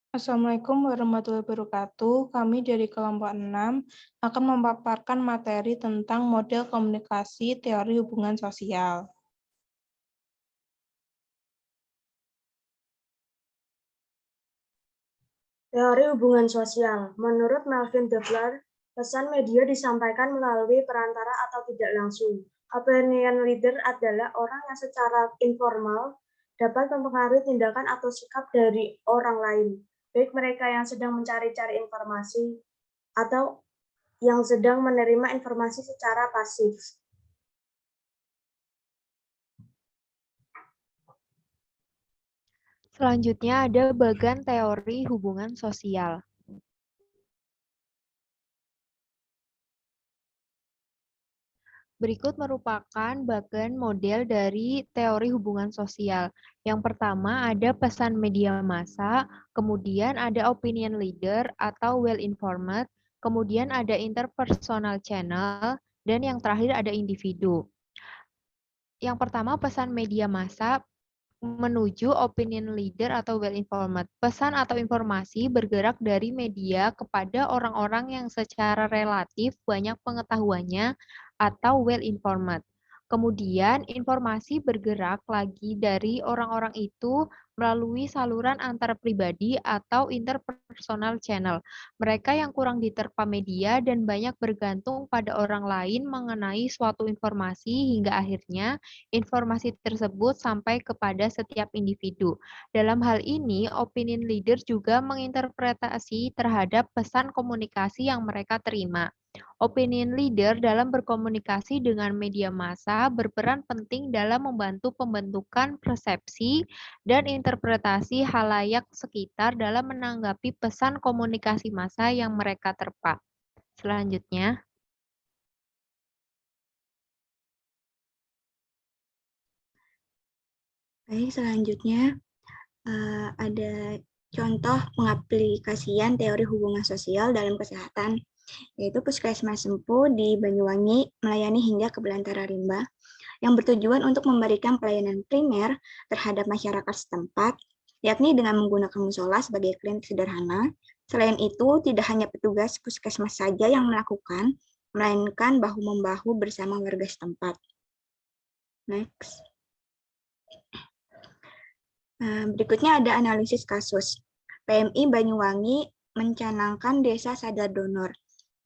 Assalamualaikum warahmatullahi wabarakatuh. Kami dari kelompok 6 akan memaparkan materi tentang model komunikasi teori hubungan sosial. Teori hubungan sosial. Menurut Melvin Douglas, pesan media disampaikan melalui perantara atau tidak langsung. Opinion leader adalah orang yang secara informal dapat mempengaruhi tindakan atau sikap dari orang lain, baik mereka yang sedang mencari-cari informasi atau yang sedang menerima informasi secara pasif. Selanjutnya ada bagan teori hubungan sosial. Berikut merupakan bagan model dari teori hubungan sosial. Yang pertama ada pesan media massa, kemudian ada opinion leader atau well-informed, kemudian ada interpersonal channel, dan yang terakhir ada individu. Yang pertama pesan media massa menuju opinion leader atau well-informed. Pesan atau informasi bergerak dari media kepada orang-orang yang secara relatif banyak pengetahuannya atau well-informed. Kemudian informasi bergerak lagi dari orang-orang itu melalui saluran antar pribadi atau interpersonal channel. Mereka yang kurang diterpa media dan banyak bergantung pada orang lain mengenai suatu informasi hingga akhirnya informasi tersebut sampai kepada setiap individu. Dalam hal ini, opinion leader juga menginterpretasi terhadap pesan komunikasi yang mereka terima. Opinion leader dalam berkomunikasi dengan media massa berperan penting dalam membantu pembentukan persepsi dan interpretasi halayak sekitar dalam menanggapi pesan komunikasi massa yang mereka terpa. Selanjutnya, Baik, selanjutnya ada contoh pengaplikasian teori hubungan sosial dalam kesehatan, yaitu Puskesmas Sempu di Banyuwangi melayani hingga ke Belantara Rimba, yang bertujuan untuk memberikan pelayanan primer terhadap masyarakat setempat, yakni dengan menggunakan musola sebagai klinik sederhana. Selain itu, tidak hanya petugas puskesmas saja yang melakukan, melainkan bahu-membahu bersama warga setempat. Next. Berikutnya ada analisis kasus. PMI Banyuwangi mencanangkan desa sadar donor.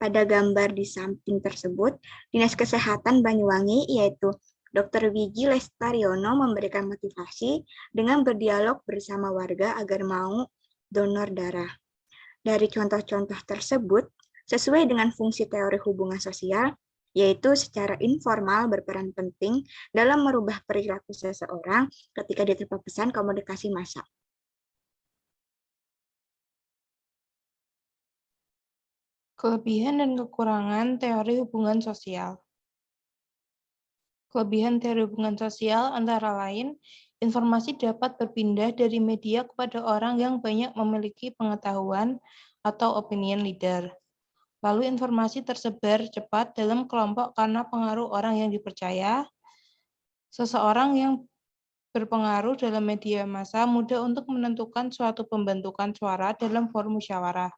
Pada gambar di samping tersebut, Dinas Kesehatan Banyuwangi yaitu Dr. Wiji Lestariono memberikan motivasi dengan berdialog bersama warga agar mau donor darah. Dari contoh-contoh tersebut, sesuai dengan fungsi teori hubungan sosial, yaitu secara informal berperan penting dalam merubah perilaku seseorang ketika diterpa pesan komunikasi massa. Kelebihan dan kekurangan teori hubungan sosial. Kelebihan teori hubungan sosial antara lain, informasi dapat berpindah dari media kepada orang yang banyak memiliki pengetahuan atau opinion leader. Lalu informasi tersebar cepat dalam kelompok karena pengaruh orang yang dipercaya. Seseorang yang berpengaruh dalam media massa mudah untuk menentukan suatu pembentukan suara dalam forum musyawarah.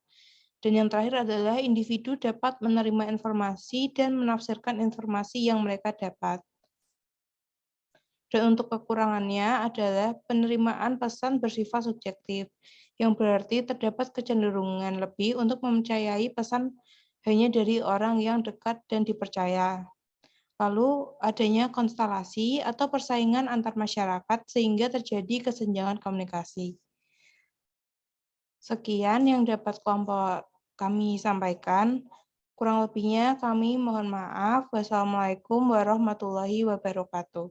Dan yang terakhir adalah individu dapat menerima informasi dan menafsirkan informasi yang mereka dapat. Dan untuk kekurangannya adalah penerimaan pesan bersifat subjektif, yang berarti terdapat kecenderungan lebih untuk mempercayai pesan hanya dari orang yang dekat dan dipercaya. Lalu adanya konstelasi atau persaingan antar masyarakat sehingga terjadi kesenjangan komunikasi. Sekian yang dapat kelompok kami sampaikan. Kurang lebihnya kami mohon maaf. Wassalamualaikum warahmatullahi wabarakatuh.